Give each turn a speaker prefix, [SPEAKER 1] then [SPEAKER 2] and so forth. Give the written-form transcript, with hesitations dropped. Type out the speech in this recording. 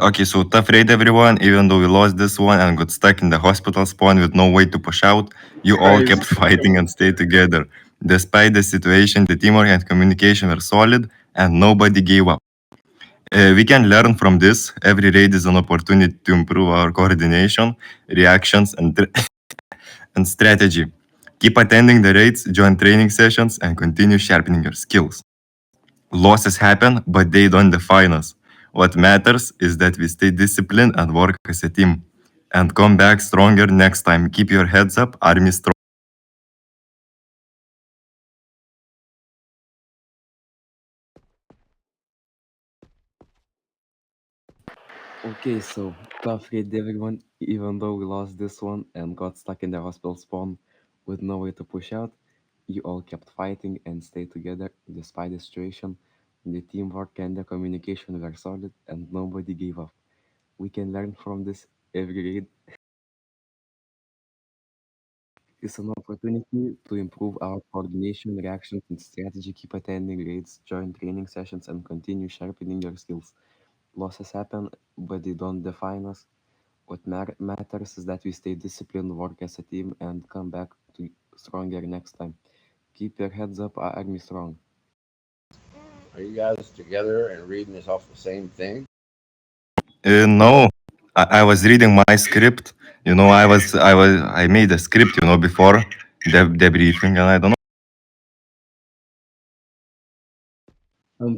[SPEAKER 1] Okay, so tough raid, everyone. Even though we lost this one and got stuck in the hospital spawn with no way to push out, you all kept fighting and stayed together. Despite the situation, the teamwork and communication were solid, and nobody gave up. We can learn from this. Every raid is an opportunity to improve our coordination, reactions, and strategy. Keep attending the raids, join training sessions, and continue sharpening your skills. Losses happen, but they don't define us. What matters is that we stay disciplined and work as a team. And come back stronger next time. Keep your heads up, army strong.
[SPEAKER 2] Okay, so tough raid everyone. Even though we lost this one and got stuck in the hospital spawn with no way to push out, you all kept fighting and stayed together despite the situation. The teamwork and the communication were solid and nobody gave up. We can learn from this. Every raid is an opportunity to improve our coordination, reactions, and strategy. Keep attending raids, join training sessions, and continue sharpening your skills. Losses happen, but they don't define us. What matters is that we stay disciplined, work as a team, and come back to stronger next time. Keep your heads up, Army Strong.
[SPEAKER 3] Are you guys together and reading this off the same thing?
[SPEAKER 1] No, I was reading my script. I made a script, before the briefing, and I don't know.